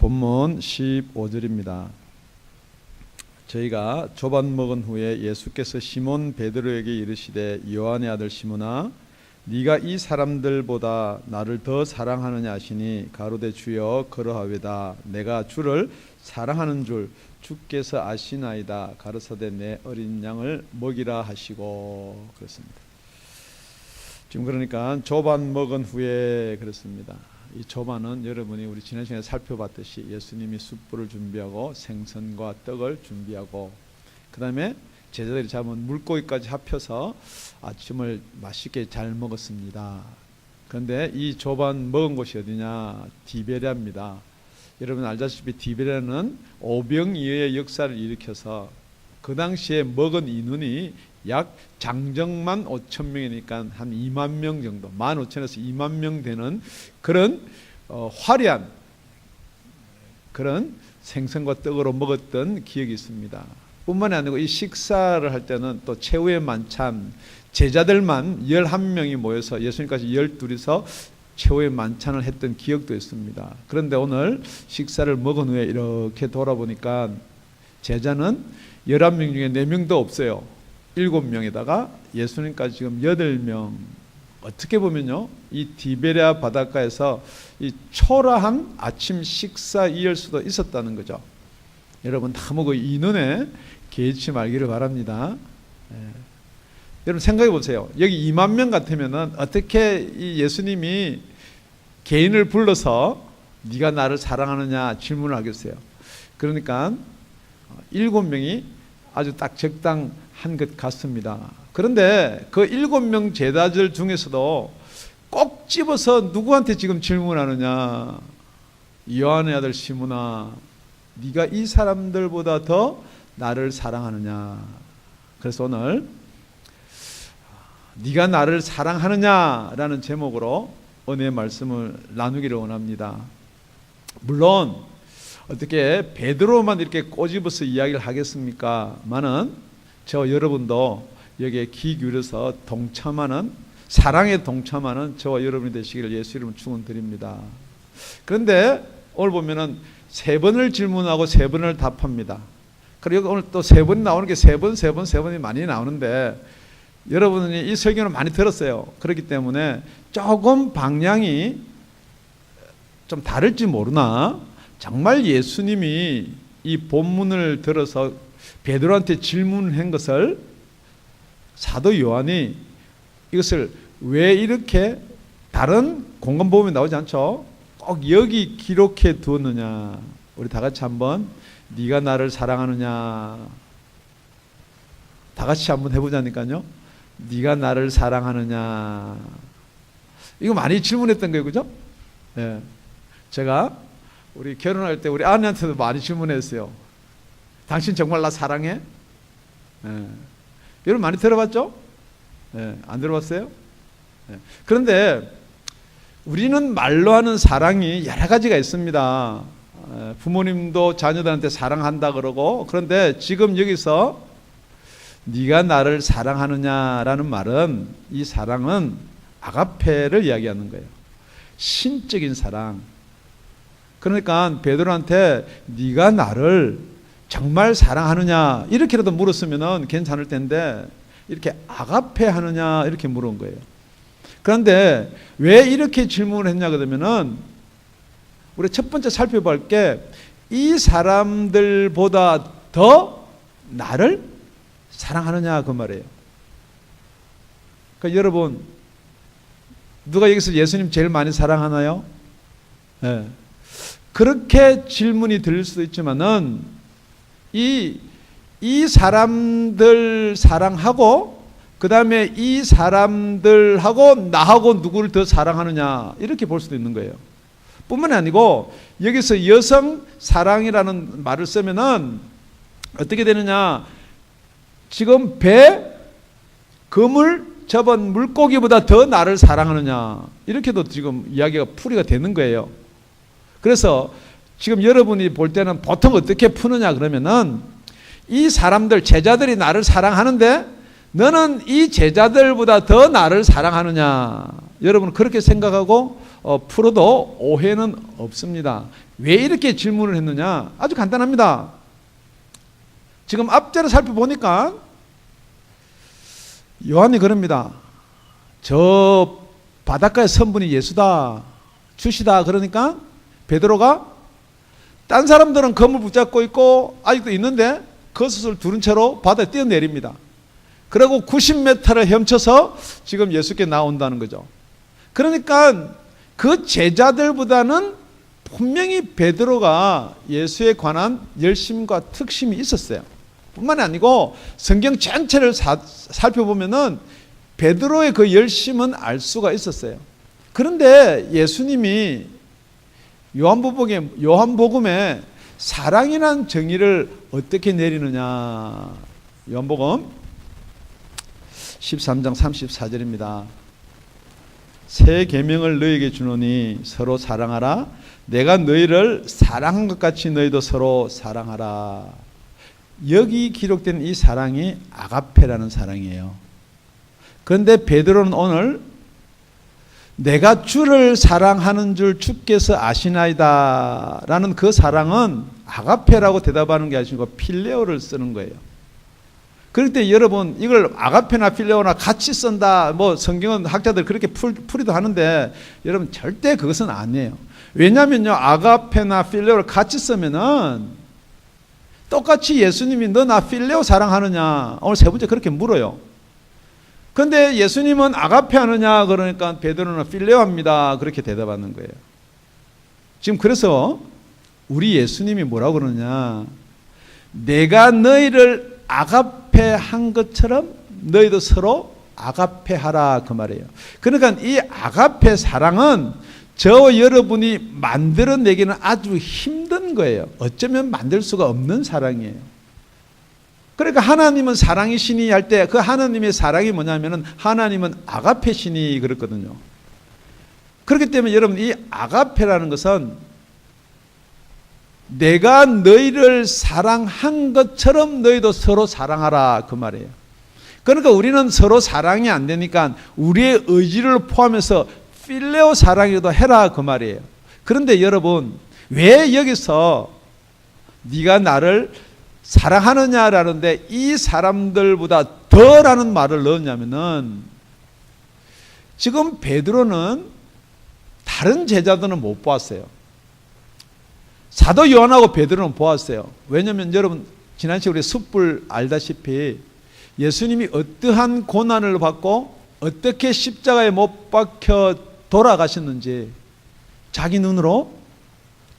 본문 15절입니다. 저희가 조반 먹은 후에 예수께서 시몬 베드로에게 이르시되 요한의 아들 시몬아 네가 이 사람들보다 나를 더 사랑하느냐 하시니 가로되 주여 그러하외다. 내가 주를 사랑하는 줄 주께서 아시나이다. 가로사대 내 어린 양을 먹이라 하시고 그렇습니다. 지금 그러니까 조반 먹은 후에 그렇습니다. 이 조반은 여러분이 우리 지난 시간에 살펴봤듯이 예수님이 숯불을 준비하고 생선과 떡을 준비하고 그 다음에 제자들이 잡은 물고기까지 합혀서 아침을 맛있게 잘 먹었습니다. 그런데 이 조반 먹은 곳이 어디냐? 디베랴입니다. 여러분 알다시피 디베랴는 오병이어의 역사를 일으켜서 그 당시에 먹은 인원이 약 장정만 5천 명이니까 한 2만 명 정도, 15,000에서 2만 명 되는 그런 화려한 그런 생선과 떡으로 먹었던 기억이 있습니다. 뿐만이 아니고 이 식사를 할 때는 또 최후의 만찬, 제자들만 11명이 모여서 예수님까지 12이서 최후의 만찬을 했던 기억도 있습니다. 그런데 오늘 식사를 먹은 후에 이렇게 돌아보니까 제자는 11명 중에 4명도 없어요. 7명에다가 예수님까지 지금 8명. 어떻게 보면요, 이 디베랴 바닷가에서 이 초라한 아침 식사 이열수도 있었다는 거죠. 여러분 너무 그 인원에 개의치 말기를 바랍니다. 여러분 생각해 보세요. 여기 2만 명 같으면은 어떻게 이 예수님이 개인을 불러서 네가 나를 사랑하느냐 질문을 하겠어요. 그러니까 7명이 아주 딱 적당한 것 같습니다. 그런데 그 7명 제자들 중에서도 꼭 집어서 누구한테 지금 질문하느냐? 요한의 아들 시몬아, 네가 이 사람들보다 더 나를 사랑하느냐? 그래서 오늘 네가 나를 사랑하느냐라는 제목으로 은혜의 말씀을 나누기를 원합니다. 물론 어떻게 베드로만 이렇게 꼬집어서 이야기를 하겠습니까? 많은 저와 여러분도 여기에 귀 기울여서 동참하는, 사랑에 동참하는 저와 여러분이 되시기를 예수 이름으로 축원드립니다. 그런데 오늘 보면은 3번을 질문하고 3번을 답합니다. 그리고 오늘 또 3번이 나오는 게 3번이 많이 나오는데 여러분이 이 설교를 많이 들었어요. 그렇기 때문에 조금 방향이 좀 다를지 모르나 정말 예수님이 이 본문을 들어서 베드로한테 질문한 것을 사도 요한이 이것을 왜 이렇게 다른 공간 보험에 나오지 않죠? 꼭 여기 기록해 두었느냐? 우리 다 같이 한번 네가 나를 사랑하느냐? 다 같이 한번 해보자니까요. 네가 나를 사랑하느냐? 이거 많이 질문했던 거예요, 그죠? 네. 제가 우리 결혼할 때 우리 아내한테도 많이 질문했어요. 당신 정말 나 사랑해? 네. 여러분 많이 들어봤죠? 네. 안 들어봤어요? 네. 그런데 우리는 말로 하는 사랑이 여러 가지가 있습니다. 부모님도 자녀들한테 사랑한다 그러고, 그런데 지금 여기서 네가 나를 사랑하느냐라는 말은, 이 사랑은 아가페를 이야기하는 거예요. 신적인 사랑. 그러니까 베드로한테 네가 나를 정말 사랑하느냐 이렇게라도 물었으면 괜찮을 텐데 이렇게 아가페 하느냐 이렇게 물은 거예요. 그런데 왜 이렇게 질문을 했냐 그러면은 우리 첫 번째 살펴볼 게 이 사람들보다 더 나를 사랑하느냐 그 말이에요. 그러니까 여러분 누가 여기서 예수님 제일 많이 사랑하나요? 네. 그렇게 질문이 들릴 수도 있지만은 이 사람들 사랑하고 그 다음에 이 사람들하고 나하고 누구를 더 사랑하느냐 이렇게 볼 수도 있는 거예요. 뿐만 아니고 여기서 여성 사랑이라는 말을 쓰면은 어떻게 되느냐? 지금 배, 그물 접은 물고기보다 더 나를 사랑하느냐 이렇게도 지금 이야기가 풀이가 되는 거예요. 그래서 지금 여러분이 볼 때는 보통 어떻게 푸느냐 그러면은 이 사람들 제자들이 나를 사랑하는데 너는 이 제자들보다 더 나를 사랑하느냐 여러분은 그렇게 생각하고 풀어도 오해는 없습니다. 왜 이렇게 질문을 했느냐? 아주 간단합니다. 지금 앞절을 살펴보니까 요한이 그럽니다. 저 바닷가의 선분이 예수다, 주시다. 그러니까 베드로가 딴 사람들은 검을 붙잡고 있고 아직도 있는데 겉옷을 두른 채로 바다에 뛰어내립니다. 그리고 90m를 헤엄쳐서 지금 예수께 나온다는 거죠. 그러니까 그 제자들보다는 분명히 베드로가 예수에 관한 열심과 특심이 있었어요. 뿐만이 아니고 성경 전체를 살펴보면은 베드로의 그 열심은 알 수가 있었어요. 그런데 예수님이 요한복음에 사랑이란 정의를 어떻게 내리느냐? 요한복음 13장 34절입니다. 새 계명을 너희에게 주노니 서로 사랑하라. 내가 너희를 사랑한 것 같이 너희도 서로 사랑하라. 여기 기록된 이 사랑이 아가페라는 사랑이에요. 그런데 베드로는 오늘 내가 주를 사랑하는 줄 주께서 아시나이다 라는 그 사랑은 아가페라고 대답하는 게 아니고 필레오를 쓰는 거예요. 그럴 때 여러분 이걸 아가페나 필레오나 같이 쓴다, 뭐 성경은 학자들 그렇게 풀이도 하는데 여러분 절대 그것은 아니에요. 왜냐면요, 아가페나 필레오를 같이 쓰면은 똑같이 예수님이 너 나 필레오 사랑하느냐 오늘 세 번째 그렇게 물어요. 그런데 예수님은 아가페 하느냐 그러니까 베드로는 필레오 합니다 그렇게 대답하는 거예요. 지금 그래서 우리 예수님이 뭐라고 그러느냐, 내가 너희를 아가페 한 것처럼 너희도 서로 아가페 하라 그 말이에요. 그러니까 이 아가페 사랑은 저와 여러분이 만들어내기는 아주 힘든 거예요. 어쩌면 만들 수가 없는 사랑이에요. 그러니까 하나님은 사랑이시니 할 때 그 하나님의 사랑이 뭐냐면은 하나님은 아가페시니 그렇거든요. 그렇기 때문에 여러분 이 아가페라는 것은 내가 너희를 사랑한 것처럼 너희도 서로 사랑하라 그 말이에요. 그러니까 우리는 서로 사랑이 안 되니까 우리의 의지를 포함해서 필레오 사랑이라도 해라 그 말이에요. 그런데 여러분 왜 여기서 네가 나를 사랑하느냐라는데 이 사람들보다 더라는 말을 넣었냐면은 지금 베드로는 다른 제자들은 못 보았어요. 사도 요한하고 베드로는 보았어요. 왜냐하면 여러분 지난 시간에 우리 숯불 알다시피 예수님이 어떠한 고난을 받고 어떻게 십자가에 못 박혀 돌아가셨는지 자기 눈으로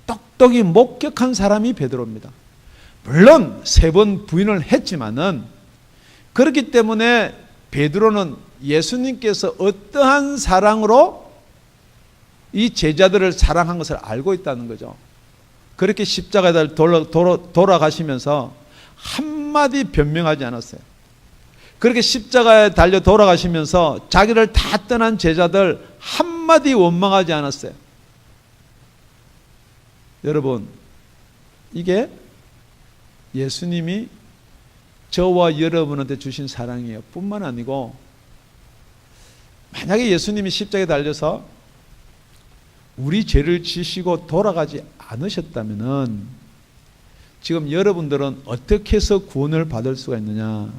똑똑히 목격한 사람이 베드로입니다. 물론 3번 부인을 했지만은 그렇기 때문에 베드로는 예수님께서 어떠한 사랑으로 이 제자들을 사랑한 것을 알고 있다는 거죠. 그렇게 십자가에 돌아가시면서 한마디 변명하지 않았어요. 그렇게 십자가에 달려 돌아가시면서 자기를 다 떠난 제자들 한마디 원망하지 않았어요. 여러분 이게 예수님이 저와 여러분한테 주신 사랑이에요. 뿐만 아니고 만약에 예수님이 십자가에 달려서 우리 죄를 지시고 돌아가지 않으셨다면은 지금 여러분들은 어떻게 해서 구원을 받을 수가 있느냐?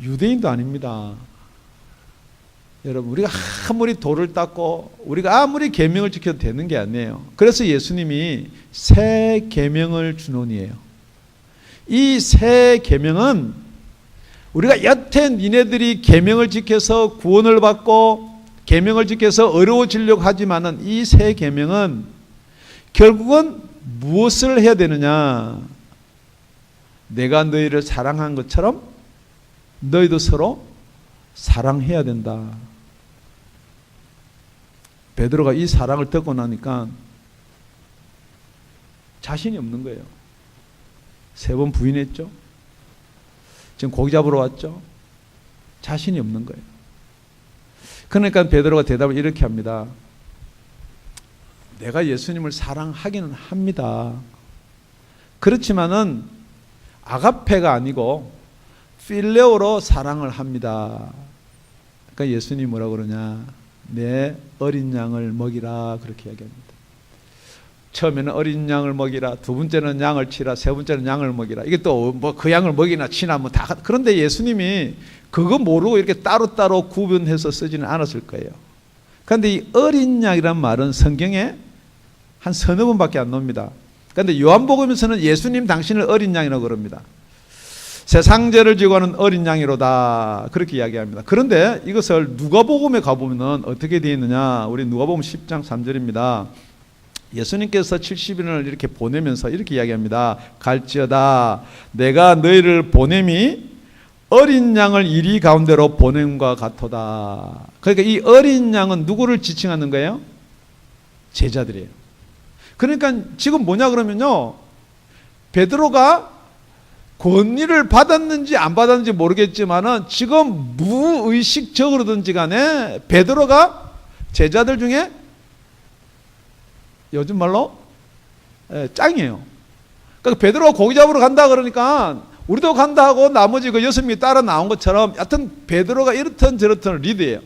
유대인도 아닙니다. 여러분 우리가 아무리 돌을 닦고 우리가 아무리 계명을 지켜도 되는 게 아니에요. 그래서 예수님이 새 계명을 주노니에요. 이 새 계명은 우리가 여태 니네들이 계명을 지켜서 구원을 받고 계명을 지켜서 어려워지려고 하지만은 이 새 계명은 결국은 무엇을 해야 되느냐? 내가 너희를 사랑한 것처럼 너희도 서로 사랑해야 된다. 베드로가 이 사랑을 듣고 나니까 자신이 없는 거예요. 3번 부인했죠. 지금 고기 잡으러 왔죠. 자신이 없는 거예요. 그러니까 베드로가 대답을 이렇게 합니다. 내가 예수님을 사랑하기는 합니다. 그렇지만은 아가페가 아니고 필레오로 사랑을 합니다. 그러니까 예수님이 뭐라고 그러냐? 내 어린 양을 먹이라 그렇게 이야기합니다. 처음에는 어린 양을 먹이라, 두 번째는 양을 치라, 세 번째는 양을 먹이라. 이게 또 뭐 그 양을 먹이나 치나 뭐 다. 그런데 예수님이 그거 모르고 이렇게 따로따로 구분해서 쓰지는 않았을 거예요. 그런데 이 어린 양이란 말은 성경에 한 서너 번밖에 안 나옵니다. 그런데 요한복음에서는 예수님 당신을 어린 양이라고 그럽니다. 세상 죄를 지고 하는 어린 양이로다 그렇게 이야기합니다. 그런데 이것을 누가복음에 가보면 어떻게 되어 있느냐. 우리 누가복음 10장 3절입니다. 예수님께서 70인을 이렇게 보내면서 이렇게 이야기합니다. 갈지어다 내가 너희를 보냄이 어린 양을 이리 가운데로 보냄과 같도다. 그러니까 이 어린 양은 누구를 지칭하는 거예요? 제자들이에요. 그러니까 지금 뭐냐 그러면요, 베드로가 권위를 받았는지 안 받았는지 모르겠지만은 지금 무의식적으로든지 간에 베드로가 제자들 중에 요즘 말로 짱이에요. 그러니까 베드로가 고기 잡으러 간다 그러니까 우리도 간다 하고 나머지 그 6명이 따라 나온 것처럼 여튼 베드로가 이렇든 저렇든 리드예요.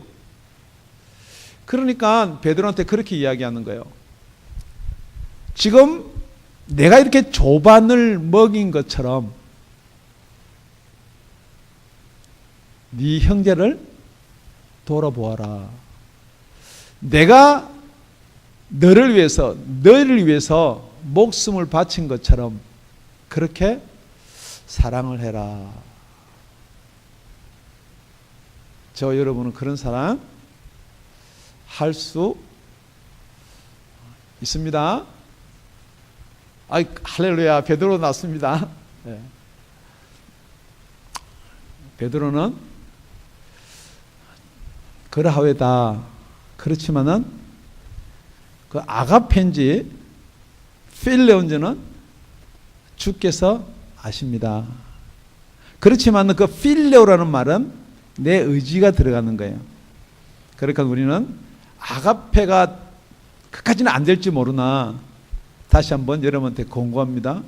그러니까 베드로한테 그렇게 이야기하는 거예요. 지금 내가 이렇게 조반을 먹인 것처럼 네 형제를 돌아보아라. 내가 너희를 위해서 목숨을 바친 것처럼 그렇게 사랑을 해라. 저 여러분은 그런 사랑 할 수 있습니다. 아이 할렐루야, 베드로 났습니다. 네. 베드로는 그러하외다. 그렇지만은 그 아가페인지 필레온지는 주께서 아십니다. 그렇지만 그 필레오라는 말은 내 의지가 들어가는 거예요. 그러니까 우리는 아가페가 끝까지는 안 될지 모르나 다시 한번 여러분한테 권고합니다.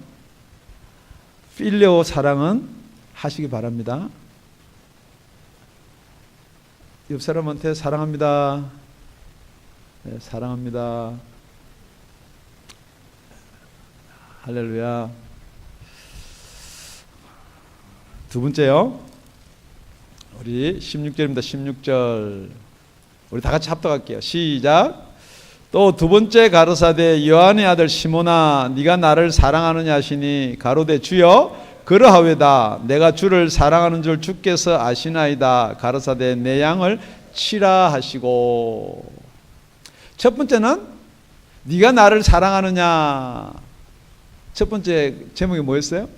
필레오 사랑은 하시기 바랍니다. 옆 사람한테 사랑합니다. 네, 사랑합니다. 할렐루야. 두 번째요. 우리 16절입니다. 16절. 우리 다 같이 합독할게요. 시작. 또 두 번째 가르사대 요한의 아들 시몬아 네가 나를 사랑하느냐 하시니 가로되 주여 그러하외다. 내가 주를 사랑하는 줄 주께서 아시나이다. 가르사대 내 양을 치라 하시고. 첫 번째는 네가 나를 사랑하느냐. 첫 번째 제목이 뭐였어요?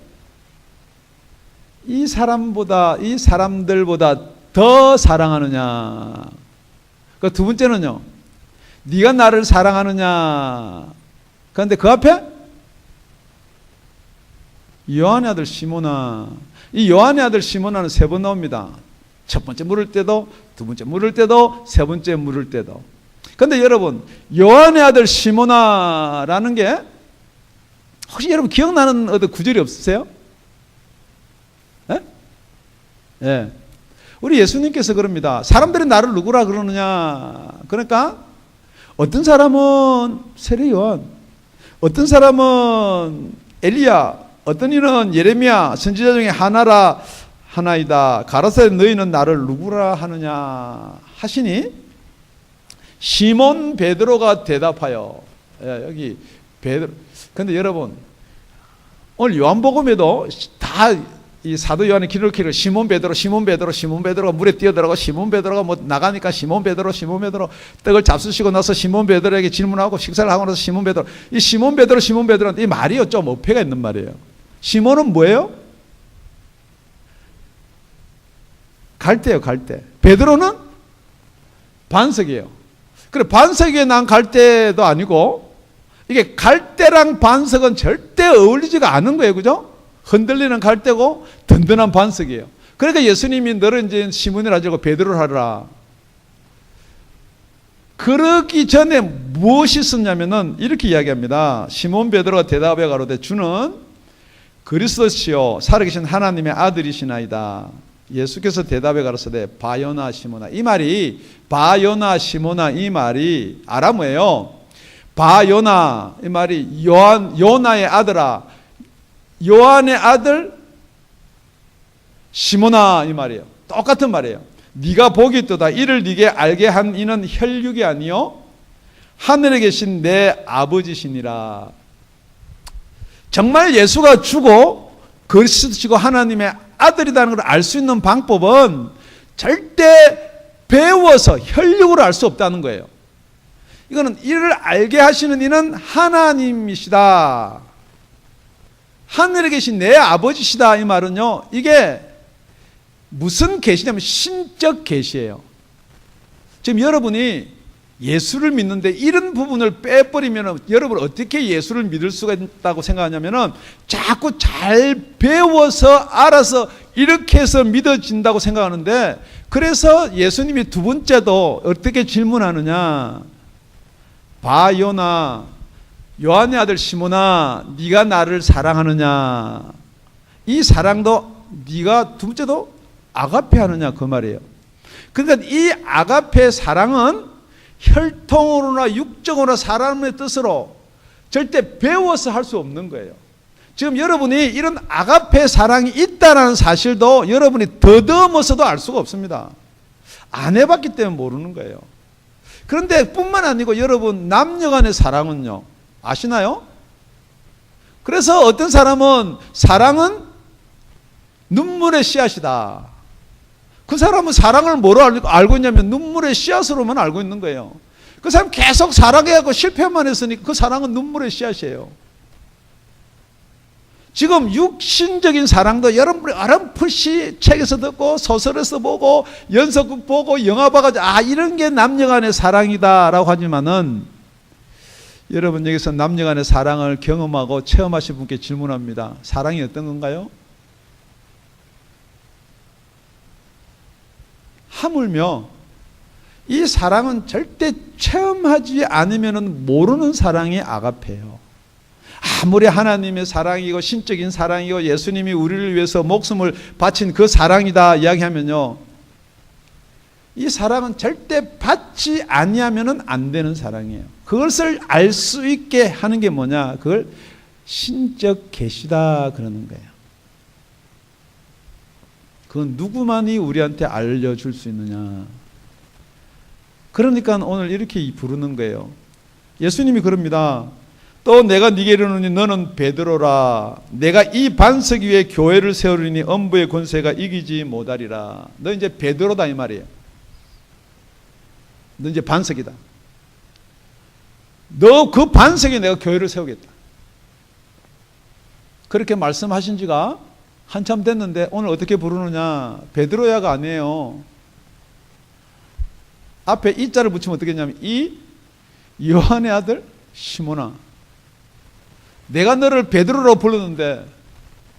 이 사람들보다 더 사랑하느냐. 그 두 번째는요, 네가 나를 사랑하느냐. 그런데 그 앞에 요한의 아들 시몬아. 이 요한의 아들 시몬아는 세 번 나옵니다. 첫 번째 물을 때도, 두 번째 물을 때도, 세 번째 물을 때도. 그런데 여러분, 요한의 아들 시몬아라는 게 혹시 여러분 기억나는 어떤 구절이 없으세요? 예? 예. 우리 예수님께서 그럽니다. 사람들이 나를 누구라 그러느냐. 그러니까 어떤 사람은 세례 요한, 어떤 사람은 엘리야, 어떤 이는 예레미야, 선지자 중에 하나이다. 가라사대 너희는 나를 누구라 하느냐 하시니 시몬 베드로가 대답하여. 여기 베드로. 근데 여러분 오늘 요한복음에도 다 이 사도 요한의 기록기를 시몬 베드로가 물에 뛰어들어가고 시몬 베드로가 뭐 나가니까 시몬 베드로 떡을 잡수시고 나서 시몬 베드로에게 질문하고 식사를 하고 나서 시몬 베드로. 이 시몬 베드로한테 이 말이요 좀 어폐가 있는 말이에요. 시몬은 뭐예요? 갈대예요, 갈대. 베드로는 반석이에요. 그래, 반석에 난 갈대도 아니고 이게 갈대랑 반석은 절대 어울리지가 않은 거예요, 그죠? 흔들리는 갈대고 든든한 반석이에요. 그러니까 예수님이 너를 이제 시몬이라 하고 베드로를 하라. 그러기 전에 무엇이 있었냐면은 이렇게 이야기합니다. 시몬 베드로가 대답해 가로되 주는 그리스도시요 살아계신 하나님의 아들이시나이다. 예수께서 대답해 가라사대 바요나 시모나, 이 말이 바요나 시모나 이 말이 아람어예요. 바요나 이 말이 요나의 아들아, 요한의 아들 시모나 이 말이에요. 똑같은 말이에요. 네가 복이 있도다. 이를 네게 알게 한 이는 혈육이 아니요 하늘에 계신 내 아버지시니라. 정말 예수가 주고 그리스도시고 하나님의 아들이라는 걸 알 수 있는 방법은 절대 배워서 혈육으로 알 수 없다는 거예요. 이거는 이를 알게 하시는 이는 하나님이시다. 하늘에 계신 내 아버지시다. 이 말은요, 이게 무슨 계시냐면 신적 계시예요. 지금 여러분이 예수를 믿는데 이런 부분을 빼버리면 여러분 어떻게 예수를 믿을 수가 있다고 생각하냐면 자꾸 잘 배워서 알아서 이렇게 해서 믿어진다고 생각하는데, 그래서 예수님이 두 번째도 어떻게 질문하느냐, 바요나 요한의 아들 시몬아 네가 나를 사랑하느냐, 이 사랑도 네가 두 번째도 아가페 하느냐 그 말이에요. 그러니까 이 아가페 사랑은 혈통으로나 육적으로나 사람의 뜻으로 절대 배워서 할 수 없는 거예요. 지금 여러분이 이런 아가페 사랑이 있다는 사실도 여러분이 더듬어서도 알 수가 없습니다. 안 해봤기 때문에 모르는 거예요. 그런데 뿐만 아니고 여러분 남녀 간의 사랑은요, 아시나요? 그래서 어떤 사람은 사랑은 눈물의 씨앗이다. 그 사람은 사랑을 뭐로 알고 있냐면 눈물의 씨앗으로만 알고 있는 거예요. 그 사람 계속 사랑해하고 실패만 했으니까 그 사랑은 눈물의 씨앗이에요. 지금 육신적인 사랑도 여러분이 어렴풋이 책에서 듣고 소설에서 보고 연속극 보고 영화 봐가지고 이런 게 남녀간의 사랑이다라고 하지만은, 여러분 여기서 남녀간의 사랑을 경험하고 체험하신 분께 질문합니다. 사랑이 어떤 건가요? 하물며 이 사랑은 절대 체험하지 않으면 모르는 사랑이 아가페예요. 아무리 하나님의 사랑이고 신적인 사랑이고 예수님이 우리를 위해서 목숨을 바친 그 사랑이다 이야기하면요, 이 사랑은 절대 받지 아니하면 안 되는 사랑이에요. 그것을 알 수 있게 하는 게 뭐냐, 그걸 신적 계시다 그러는 거예요. 그건 누구만이 우리한테 알려줄 수 있느냐. 그러니까 오늘 이렇게 부르는 거예요. 예수님이 그럽니다. 또 내가 네게 이르노니 너는 베드로라. 내가 이 반석 위에 교회를 세우리니 엄부의 권세가 이기지 못하리라. 너 이제 베드로다 이 말이에요. 너 이제 반석이다. 너 그 반석에 내가 교회를 세우겠다. 그렇게 말씀하신 지가 한참 됐는데 오늘 어떻게 부르느냐, 베드로야가 아니에요. 앞에 이자를 붙이면 어떻게 했냐면 이 요한의 아들 시몬아, 내가 너를 베드로로 불렀는데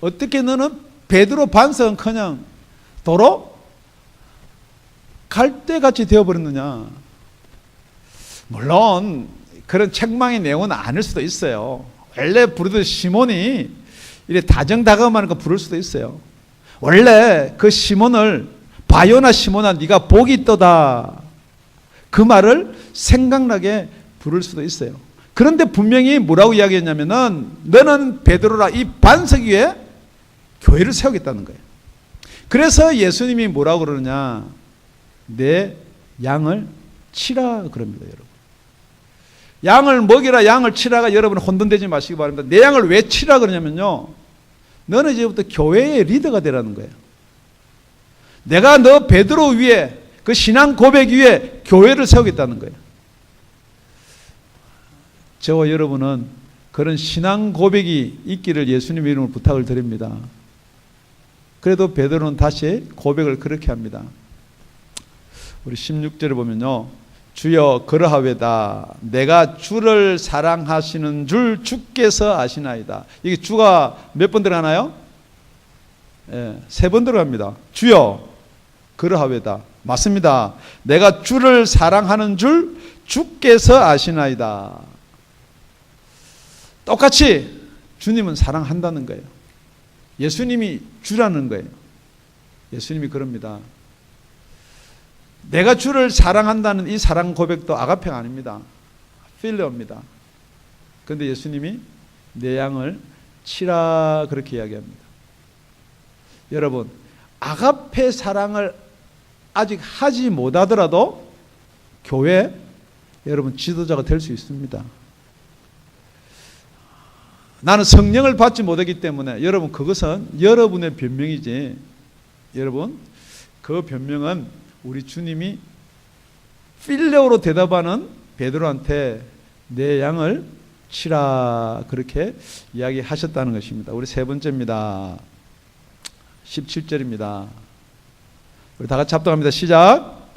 어떻게 너는 베드로 반석은 그냥 도로 갈대같이 되어버렸느냐. 물론 그런 책망의 내용은 아닐 수도 있어요. 원래 부르던 시몬이 이래 다정다감하는 거 부를 수도 있어요. 원래 그 시몬을 바요나 시몬아 네가 복이 있도다 그 말을 생각나게 부를 수도 있어요. 그런데 분명히 뭐라고 이야기했냐면은 너는 베드로라, 이 반석 위에 교회를 세우겠다는 거예요. 그래서 예수님이 뭐라고 그러느냐, 내 양을 치라 그럽니다. 여러분, 양을 먹이라 양을 치라가 여러분 혼돈되지 마시기 바랍니다. 내 양을 왜 치라 그러냐면요, 너는 이제부터 교회의 리더가 되라는 거예요. 내가 너 베드로 위에 그 신앙 고백 위에 교회를 세우겠다는 거예요. 저와 여러분은 그런 신앙 고백이 있기를 예수님의 이름으로 부탁을 드립니다. 그래도 베드로는 다시 고백을 그렇게 합니다. 우리 16절에 보면요, 주여 그러하외다. 내가 주를 사랑하시는 줄 주께서 아시나이다. 이게 주가 몇 번 들어가나요? 예, 3번 들어갑니다. 주여 그러하외다. 맞습니다. 내가 주를 사랑하는 줄 주께서 아시나이다. 똑같이 주님은 사랑한다는 거예요. 예수님이 주라는 거예요. 예수님이 그럽니다. 내가 주를 사랑한다는 이 사랑 고백도 아가페가 아닙니다. 필레오입니다. 그런데 예수님이 내 양을 치라 그렇게 이야기합니다. 여러분, 아가페 사랑을 아직 하지 못하더라도 교회 여러분 지도자가 될 수 있습니다. 나는 성령을 받지 못하기 때문에 여러분 그것은 여러분의 변명이지, 여러분 그 변명은 우리 주님이 필레오로 대답하는 베드로한테 내 양을 치라 그렇게 이야기하셨다는 것입니다. 우리 세 번째입니다. 17절입니다. 우리 다 같이 합독합니다. 시작.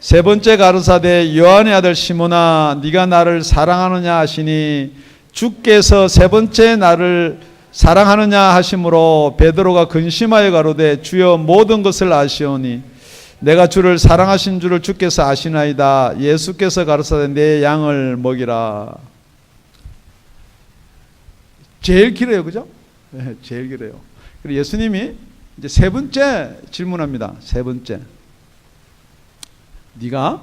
세 번째 가르사대 요한의 아들 시몬아 네가 나를 사랑하느냐 하시니 주께서 세 번째 나를 사랑하느냐 하심으로 베드로가 근심하여 가로되 주여 모든 것을 아시오니 내가 주를 사랑하신 줄을 주께서 아시나이다. 예수께서 가르사대 내 양을 먹이라. 제일 길어요, 그죠? 네, 제일 길어요. 그리고 예수님이 이제 세 번째 질문합니다. 세 번째, 네가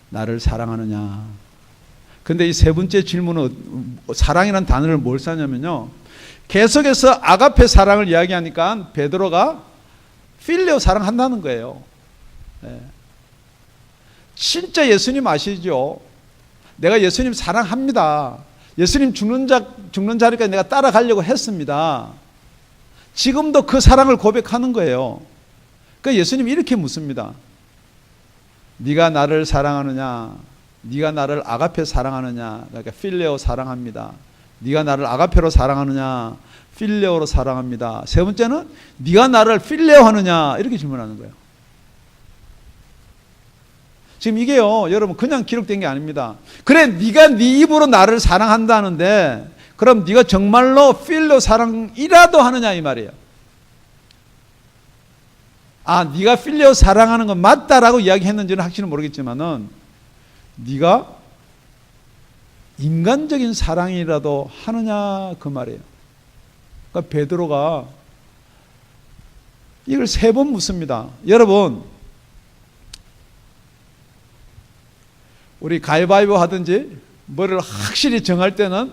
나를 사랑하느냐? 근데 이 세 번째 질문은 사랑이라는 단어를 뭘 쓰냐면요, 계속해서 아가페 사랑을 이야기하니까 베드로가 필레오 사랑한다는 거예요. 네. 진짜 예수님 아시죠? 내가 예수님 사랑합니다. 예수님 죽는 자리까지 내가 따라가려고 했습니다. 지금도 그 사랑을 고백하는 거예요. 그러니까 예수님이 이렇게 묻습니다. 네가 나를 사랑하느냐? 네가 나를 아가페 사랑하느냐? 그러니까 필레오 사랑합니다. 네가 나를 아가페로 사랑하느냐? 필레오로 사랑합니다. 세 번째는 네가 나를 필레오 하느냐? 이렇게 질문하는 거예요. 지금 이게요, 여러분 그냥 기록된 게 아닙니다. 그래, 네가 네 입으로 나를 사랑한다는데 그럼 네가 정말로 필레오 사랑이라도 하느냐 이 말이에요. 아, 네가 필레오 사랑하는 건 맞다라고 이야기했는지는 확실히 모르겠지만은 네가 인간적인 사랑이라도 하느냐 그 말이에요. 그러니까 베드로가 이걸 세 번 묻습니다. 여러분, 우리 가위바위보 하든지 뭐를 확실히 정할 때는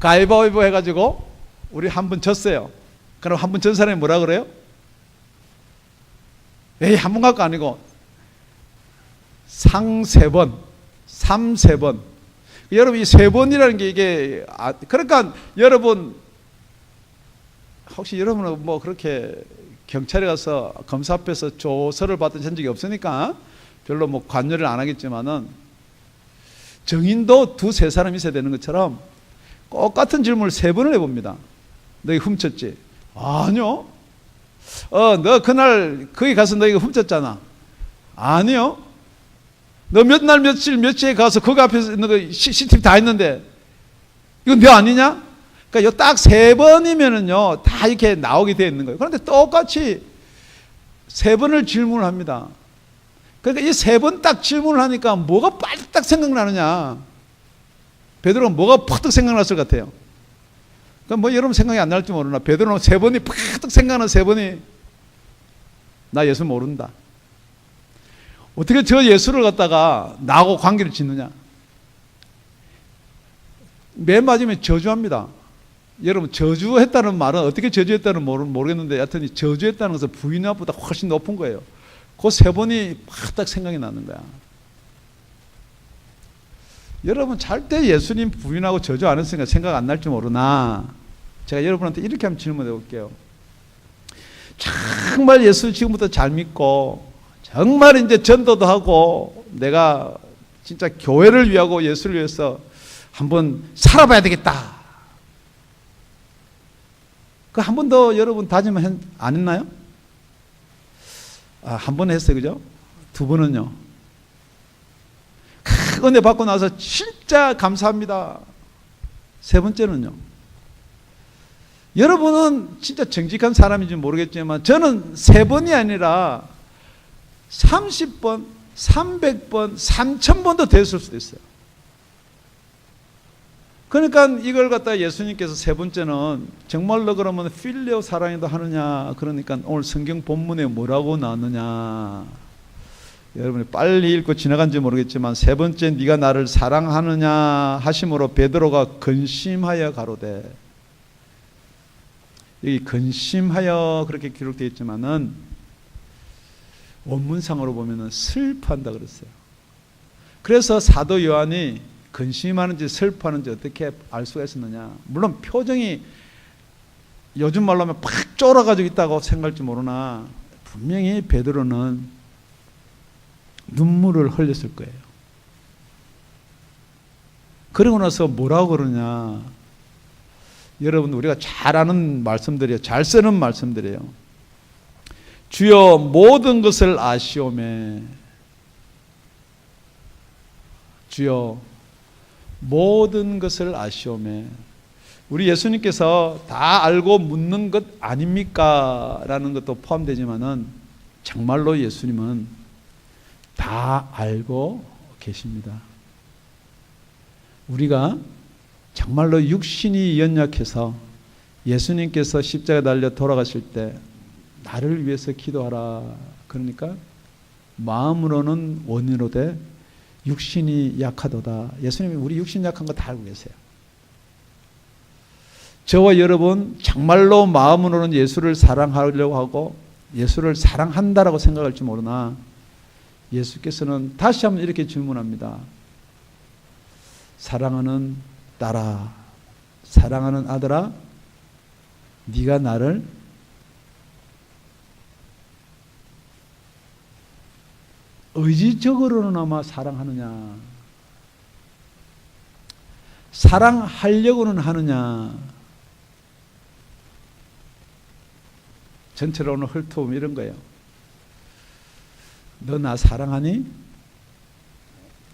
가위바위보 해가지고 우리 한 번 졌어요. 그럼 한 번 전 사람이 뭐라 그래요? 에이, 한 번 갖고 아니고 상 세 번, 삼 세 번. 여러분 이 세 번이라는 게 이게 그러니까 여러분 혹시 여러분은 뭐 그렇게 경찰에 가서 검사 앞에서 조서를 받은 적이 없으니까 별로 뭐 관여를 안 하겠지만은 정인도 두세 사람 있어야 되는 것처럼 똑같은 질문을 세 번을 해봅니다. 너희 훔쳤지? 아니요. 너 그날 거기 가서 너 이거 훔쳤잖아. 아니요. 너 몇 날 며칠 며칠에 가서 거기 앞에서 있는 거 CCTV 다 있는데 이거 너 아니냐? 그러니까 딱 세 번이면은요 다 이렇게 나오게 되어 있는 거예요. 그런데 똑같이 세 번을 질문을 합니다. 그러니까 이 세 번 딱 질문을 하니까 뭐가 빨리 딱 생각나느냐? 베드로가 뭐가 팍 생각났을 것 같아요. 그럼 뭐 여러분 생각이 안 날지 모르나 베드로는 세 번이 팍 생각나는 세 번이 나 예수 모른다. 어떻게 저 예수를 갖다가 나하고 관계를 짓느냐? 맨 마지막에 저주합니다. 여러분 저주했다는 말은 어떻게 저주했다는 모르겠는데 하여튼 저주했다는 것은 부인함보다 훨씬 높은 거예요. 그 세 번이 팍 생각이 나는 거야. 여러분 절대 예수님 부인하고 저주 안 했으니까 생각 안 날지 모르나 제가 여러분한테 이렇게 한번 질문해 볼게요. 정말 예수 지금부터 잘 믿고 정말 이제 전도도 하고 내가 진짜 교회를 위하고 예수를 위해서 한번 살아봐야 되겠다. 그 한 번 더 여러분 다짐 안 했나요? 한 번 했어요, 그죠? 두 번은요. 큰 은혜 받고 나서 진짜 감사합니다. 세 번째는요. 여러분은 진짜 정직한 사람인지 모르겠지만 저는 세 번이 아니라 30번, 300번, 3000번도 됐을 수도 있어요. 그러니까 이걸 갖다 예수님께서 세 번째는 정말로 그러면 필리오 사랑이도 하느냐, 그러니까 오늘 성경 본문에 뭐라고 나오느냐, 여러분이 빨리 읽고 지나간지 모르겠지만 세 번째 네가 나를 사랑하느냐 하심으로 베드로가 근심하여 가로되, 여기 근심하여 그렇게 기록되어 있지만은 원문상으로 보면은 슬퍼한다 그랬어요. 그래서 사도 요한이 근심하는지 슬퍼하는지 어떻게 알 수가 있었느냐, 물론 표정이 요즘 말로 하면 팍 쫄아가지고 있다고 생각할지 모르나 분명히 베드로는 눈물을 흘렸을 거예요. 그러고 나서 뭐라고 그러냐, 여러분 우리가 잘 아는 말씀들이에요. 잘 쓰는 말씀들이에요. 주여 모든 것을 아시오매, 주여 모든 것을 아시오매. 우리 예수님께서 다 알고 묻는 것 아닙니까? 라는 것도 포함되지만은 정말로 예수님은 다 알고 계십니다. 우리가 정말로 육신이 연약해서 예수님께서 십자가에 달려 돌아가실 때 나를 위해서 기도하라, 그러니까 마음으로는 원이로되 육신이 약하도다. 예수님이 우리 육신 약한 거 다 알고 계세요. 저와 여러분 정말로 마음으로는 예수를 사랑하려고 하고 예수를 사랑한다라고 생각할지 모르나 예수께서는 다시 한번 이렇게 질문합니다. 사랑하는 딸아, 사랑하는 아들아, 네가 나를 의지적으로나마 사랑하느냐, 사랑하려고는 하느냐. 전체로 오늘 훑어보면 이런 거예요. 너 나 사랑하니?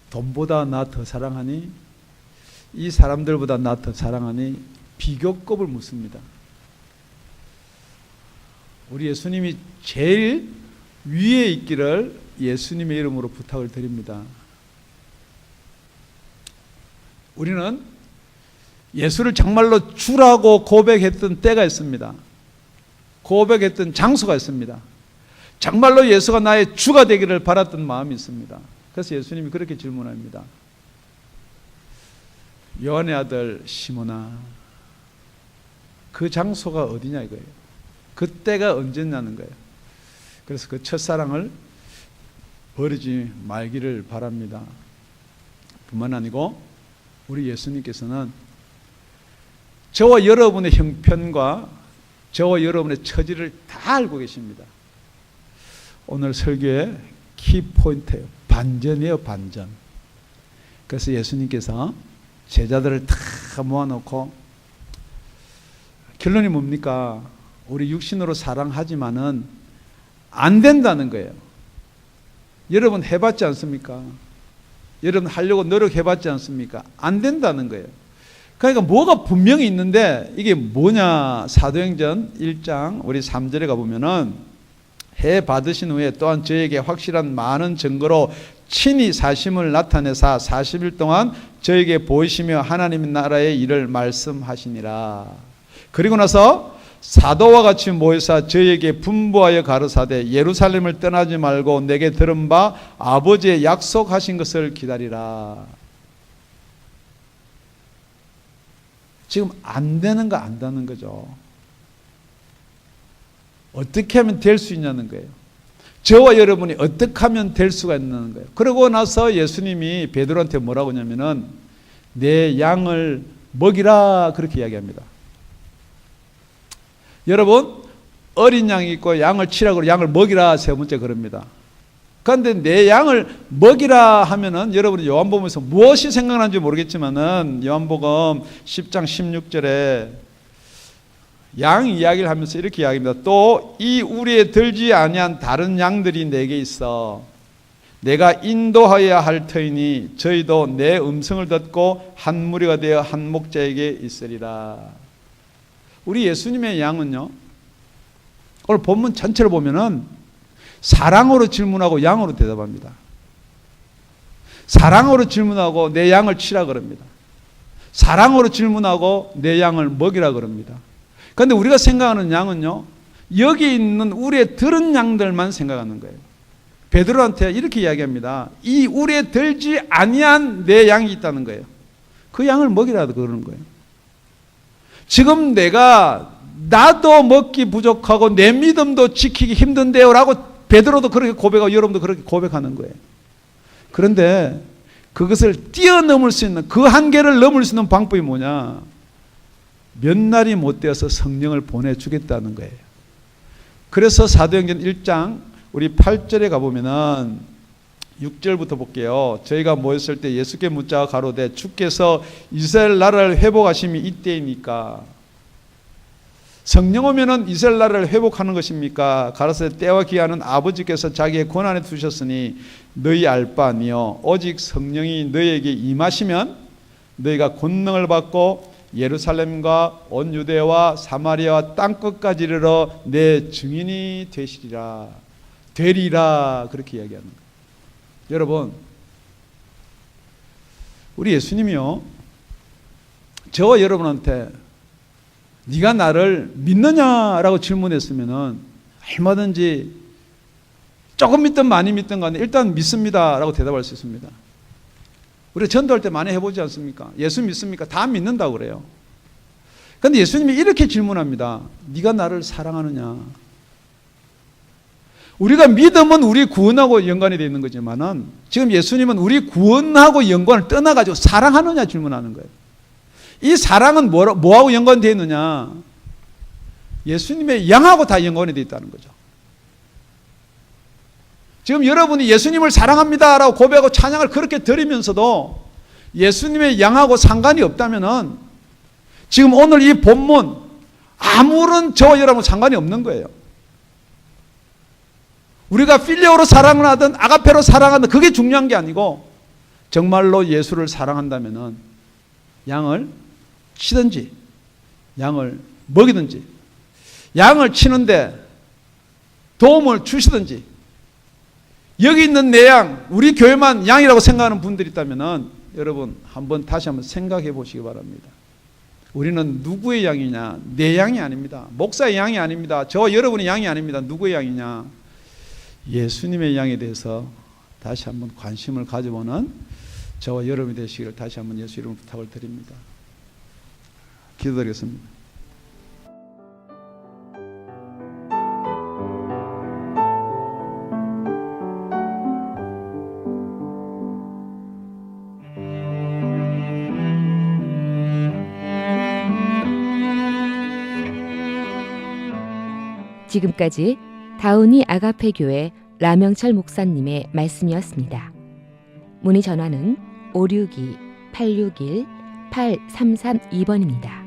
돈보다 나 더 사랑하니? 이 사람들보다 나 더 사랑하니? 비교급을 묻습니다. 우리 예수님이 제일 위에 있기를 예수님의 이름으로 부탁을 드립니다. 우리는 예수를 정말로 주라고 고백했던 때가 있습니다. 고백했던 장소가 있습니다. 정말로 예수가 나의 주가 되기를 바랐던 마음이 있습니다. 그래서 예수님이 그렇게 질문합니다. 요한의 아들 시몬아, 그 장소가 어디냐 이거예요. 그때가 언제냐는 거예요. 그래서 그 첫사랑을 버리지 말기를 바랍니다. 뿐만 아니고 우리 예수님께서는 저와 여러분의 형편과 저와 여러분의 처지를 다 알고 계십니다. 오늘 설교의 키포인트예요. 반전이에요, 반전. 그래서 예수님께서 제자들을 다 모아놓고 결론이 뭡니까? 우리 육신으로 사랑하지만은 안 된다는 거예요. 여러분 해봤지 않습니까? 여러분 하려고 노력해봤지 않습니까? 안 된다는 거예요. 그러니까 뭐가 분명히 있는데 이게 뭐냐? 사도행전 1장 우리 3절에 가보면은 해 받으신 후에 또한 저에게 확실한 많은 증거로 친히 사심을 나타내사 40일 동안 저에게 보이시며 하나님 나라의 일을 말씀하시니라. 그리고 나서 사도와 같이 모여서 저에게 분부하여 가르사되 예루살렘을 떠나지 말고 내게 들은 바 아버지의 약속하신 것을 기다리라. 지금 안 되는 거 안다는 거죠. 어떻게 하면 될 수 있냐는 거예요. 저와 여러분이 어떻게 하면 될 수가 있는 거예요. 그러고 나서 예수님이 베드로한테 뭐라고 하냐면은 내 양을 먹이라 그렇게 이야기합니다. 여러분 어린 양이 있고 양을 치라고 양을 먹이라 세 번째 그럽니다. 그런데 내 양을 먹이라 하면은 여러분이 요한복음에서 무엇이 생각나는지 모르겠지만은 요한복음 10장 16절에 양 이야기를 하면서 이렇게 이야기합니다. 또 이 우리에 들지 아니한 다른 양들이 내게 있어 내가 인도하여야 할 터이니 저희도 내 음성을 듣고 한 무리가 되어 한 목자에게 있으리라. 우리 예수님의 양은요, 오늘 본문 전체를 보면은 사랑으로 질문하고 양으로 대답합니다. 사랑으로 질문하고 내 양을 치라 그럽니다. 사랑으로 질문하고 내 양을 먹이라 그럽니다. 그런데 우리가 생각하는 양은요, 여기 있는 우리의 들은 양들만 생각하는 거예요. 베드로한테 이렇게 이야기합니다. 이 우리에 들지 아니한 내 양이 있다는 거예요. 그 양을 먹이라 그러는 거예요. 지금 나도 먹기 부족하고 내 믿음도 지키기 힘든데요 라고 베드로도 그렇게 고백하고 여러분도 그렇게 고백하는 거예요. 그런데 그것을 뛰어넘을 수 있는, 그 한계를 넘을 수 있는 방법이 뭐냐? 몇 날이 못 되어서 성령을 보내주겠다는 거예요. 그래서 사도행전 1장 우리 8절에 가보면은 6절부터 볼게요. 저희가 모였을 때 예수께 묻자 가로되 주께서 이스라엘 나라를 회복하심이 이때이니까. 성령 오면은 이스라엘 나라를 회복하는 것입니까? 가라사대 때와 기한은 아버지께서 자기의 권한에 두셨으니 너희 알 바 아니요 오직 성령이 너희에게 임하시면 너희가 권능을 받고 예루살렘과 온 유대와 사마리아와 땅끝까지 이르러 내 증인이 되리라 그렇게 이야기하는 거예요. 여러분, 우리 예수님이요, 저와 여러분한테 네가 나를 믿느냐라고 질문했으면은 얼마든지 조금 믿든 많이 믿든 간에 일단 믿습니다라고 대답할 수 있습니다. 우리가 전도할 때 많이 해보지 않습니까? 예수 믿습니까? 다 믿는다고 그래요. 그런데 예수님이 이렇게 질문합니다. 네가 나를 사랑하느냐? 우리가 믿음은 우리 구원하고 연관이 되어 있는 거지만은 지금 예수님은 우리 구원하고 연관을 떠나가지고 사랑하느냐 질문하는 거예요. 이 사랑은 뭐하고 연관되어 있느냐? 예수님의 양하고 다 연관이 되어 있다는 거죠. 지금 여러분이 예수님을 사랑합니다라고 고백하고 찬양을 그렇게 드리면서도 예수님의 양하고 상관이 없다면은 지금 오늘 이 본문 아무런 저와 여러분 상관이 없는 거예요. 우리가 필리오로 사랑을 하든 아가페로 사랑하든 그게 중요한 게 아니고 정말로 예수를 사랑한다면은 양을 치든지 양을 먹이든지 양을 치는데 도움을 주시든지 여기 있는 내 양, 우리 교회만 양이라고 생각하는 분들이 있다면은 여러분 다시 한번 생각해 보시기 바랍니다. 우리는 누구의 양이냐? 내 양이 아닙니다. 목사의 양이 아닙니다. 저와 여러분의 양이 아닙니다. 누구의 양이냐? 예수님의 양에 대해서 다시 한번 관심을 가져보는 저와 여러분이 되시기를 다시 한번 예수 이름으로 부탁을 드립니다. 기도드리겠습니다. 지금까지 다운이 아가페 교회 라명철 목사님의 말씀이었습니다. 문의 전화는 562-861-8332번입니다.